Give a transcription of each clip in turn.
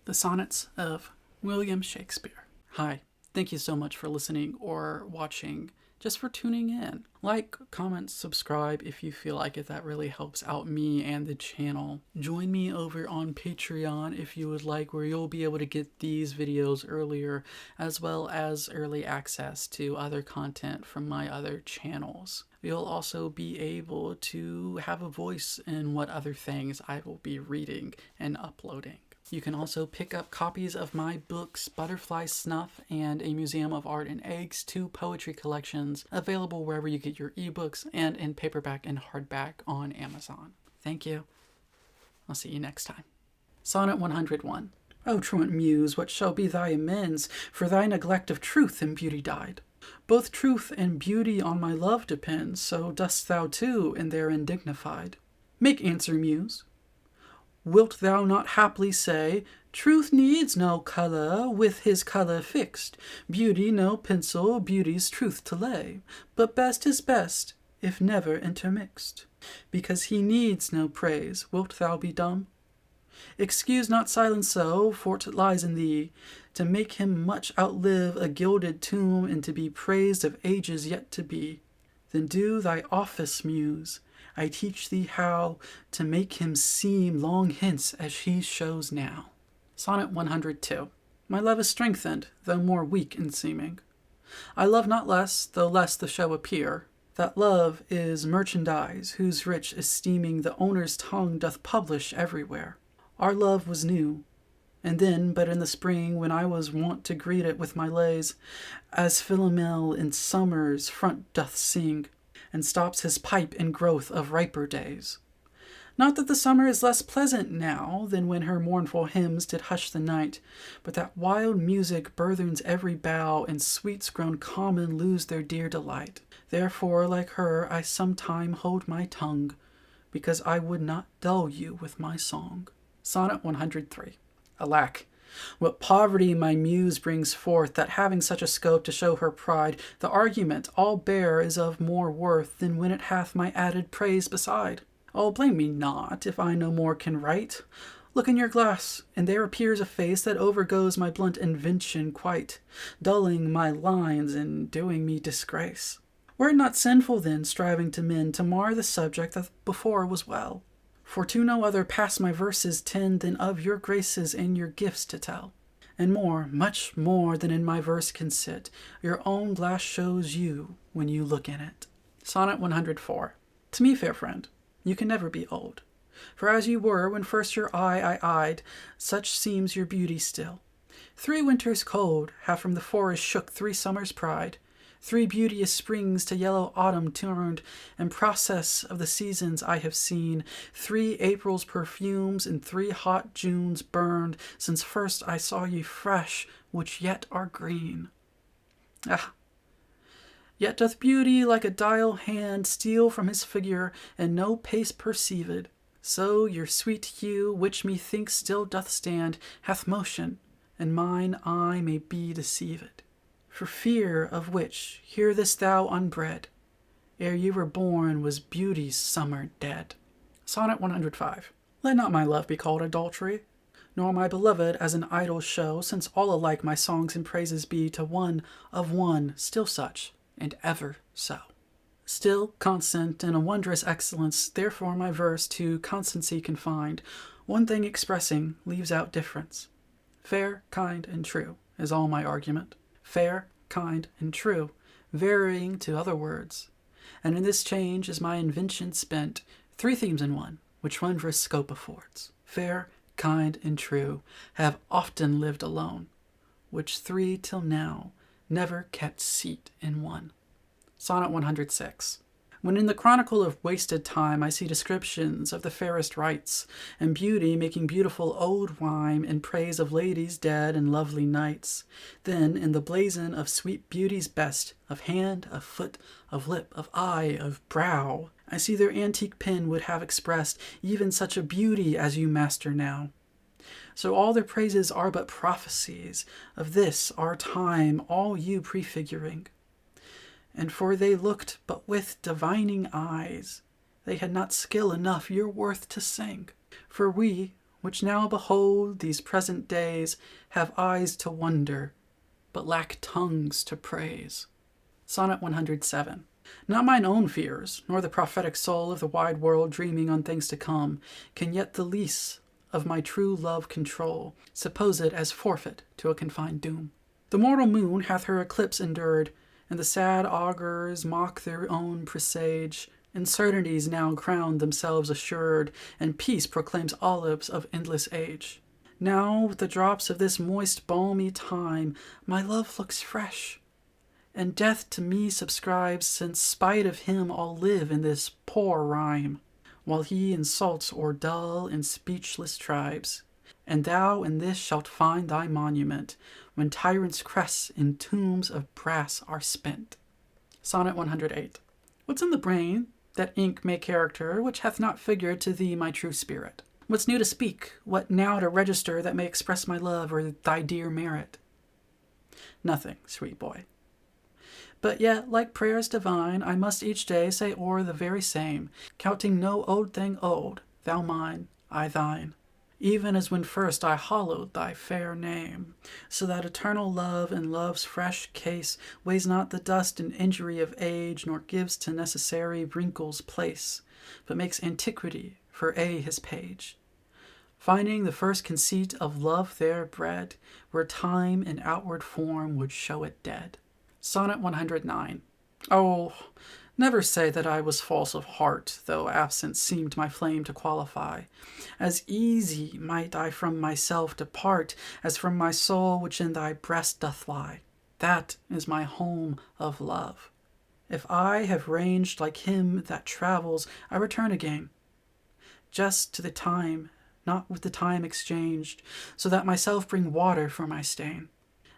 The Sonnets of William Shakespeare. Hi, thank you so much for listening or watching, just for tuning in. Like, comment, subscribe if you feel like it. That really helps out me and the channel. Join me over on Patreon if you would like, where you'll be able to get these videos earlier, as well as early access to other content from my other channels. You'll also be able to have a voice in what other things I will be reading and uploading. You can also pick up copies of my books, Butterfly Snuff and A Museum of Art and Eggs, 2 poetry collections, available wherever you get your ebooks and in paperback and hardback on Amazon. Thank you. I'll see you next time. Sonnet 101. O truant muse, what shall be thy amends? For thy neglect of truth and beauty died. Both truth and beauty on my love depend, so dost thou too, and therein dignified. Make answer, muse. Wilt thou not haply say, truth needs no colour, with his colour fixed, beauty no pencil, beauty's truth to lay, but best is best, if never intermixed. Because he needs no praise, wilt thou be dumb? Excuse not silence so, for't lies in thee, to make him much outlive a gilded tomb, and to be praised of ages yet to be. Then do thy office, muse. I teach thee how to make him seem long hence as he shows now. Sonnet 102. My love is strengthened, though more weak in seeming. I love not less, though less the show appear. That love is merchandise, whose rich esteeming the owner's tongue doth publish everywhere. Our love was new, and then but in the spring, when I was wont to greet it with my lays, as Philomel in summer's front doth sing, and stops his pipe in growth of riper days. Not that the summer is less pleasant now than when her mournful hymns did hush the night, but that wild music burthens every bough, and sweets grown common lose their dear delight. Therefore, like her, I sometime hold my tongue, because I would not dull you with my song. Sonnet 103. Alack! What poverty my muse brings forth, that having such a scope to show her pride, the argument all bare is of more worth than when it hath my added praise beside. Oh, blame me not, if I no more can write. Look in your glass, and there appears a face that overgoes my blunt invention quite, dulling my lines and doing me disgrace. Were it not sinful then, striving to mend, to mar the subject that before was well? For to no other pass my verses tend than of your graces and your gifts to tell. And more, much more than in my verse can sit, your own glass shows you when you look in it. Sonnet 104. To me, fair friend, you can never be old. For as you were when first your eye I eyed, such seems your beauty still. 3 winters cold have from the forest shook 3 summers' pride. 3 beauteous springs to yellow autumn turned, and process of the seasons I have seen. 3 April's perfumes and 3 hot Junes burned, since first I saw ye fresh, which yet are green. Ah! Yet doth beauty like a dial hand steal from his figure, and no pace perceived. So your sweet hue, which methinks still doth stand, hath motion, and mine eye may be deceived. For fear of which, hear this thou unbred, ere you were born was beauty's summer dead. Sonnet 105. Let not my love be called adultery, nor my beloved as an idle show, since all alike my songs and praises be to one of one, still such, and ever so. Still constant in a wondrous excellence, therefore my verse to constancy confined, one thing expressing leaves out difference. Fair, kind, and true is all my argument. Fair, kind, and true, varying to other words. And in this change is my invention spent, 3 themes in one, which wondrous scope affords. Fair, kind, and true have often lived alone, which 3 till now never kept seat in one. Sonnet 106. When in the chronicle of wasted time I see descriptions of the fairest rites, and beauty making beautiful old rhyme in praise of ladies dead and lovely knights, then in the blazon of sweet beauty's best, of hand, of foot, of lip, of eye, of brow, I see their antique pen would have expressed even such a beauty as you master now. So all their praises are but prophecies of this our time, all you prefiguring. And for they looked but with divining eyes, they had not skill enough your worth to sing. For we, which now behold these present days, have eyes to wonder, but lack tongues to praise. Sonnet 107. Not mine own fears, nor the prophetic soul of the wide world dreaming on things to come, can yet the lease of my true love control, suppose it as forfeit to a confined doom. The mortal moon hath her eclipse endured, and the sad augurs mock their own presage. Uncertainties now crown themselves assured, and peace proclaims olives of endless age. Now, with the drops of this moist balmy time, my love looks fresh, and death to me subscribes, since spite of him I'll live in this poor rhyme, while he insults o'er dull and speechless tribes. And thou in this shalt find thy monument, when tyrants' crests in tombs of brass are spent. Sonnet 108. What's in the brain that ink may character, which hath not figured to thee my true spirit? What's new to speak? What now to register that may express my love or thy dear merit? Nothing, sweet boy. But yet, like prayers divine, I must each day say o'er the very same, counting no old thing old, thou mine, I thine, even as when first I hallowed thy fair name, so that eternal love in love's fresh case weighs not the dust and injury of age, nor gives to necessary wrinkles place, but makes antiquity for aye his page, finding the first conceit of love there bred, where time in outward form would show it dead. Sonnet 109. Oh, never say that I was false of heart, though absence seemed my flame to qualify. As easy might I from myself depart, as from my soul which in thy breast doth lie. That is my home of love. If I have ranged like him that travels, I return again, just to the time, not with the time exchanged, so that myself bring water for my stain.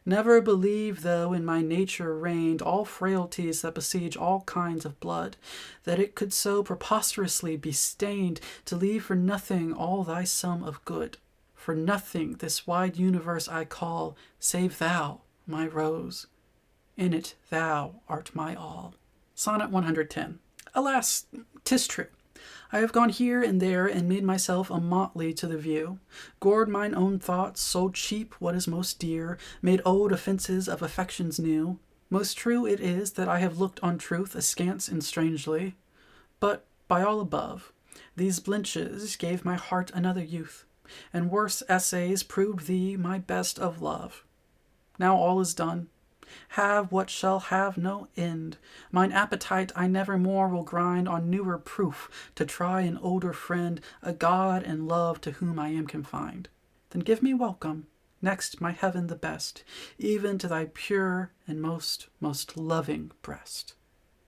Never believe, though in my nature reigned all frailties that besiege all kinds of blood, that it could so preposterously be stained to leave for nothing all thy sum of good. For nothing this wide universe I call, save thou, my rose. In it thou art my all. Sonnet 110. Alas, 'tis true. I have gone here and there and made myself a motley to the view, gored mine own thoughts, sold cheap what is most dear, made old offences of affections new. Most true it is that I have looked on truth askance and strangely, but, by all above, these blenches gave my heart another youth, and worse essays proved thee my best of love. Now all is done. Have what shall have no end. Mine appetite I never more will grind on newer proof, to try an older friend, a God and love to whom I am confined. Then give me welcome, next my heaven the best, even to thy pure and most loving breast.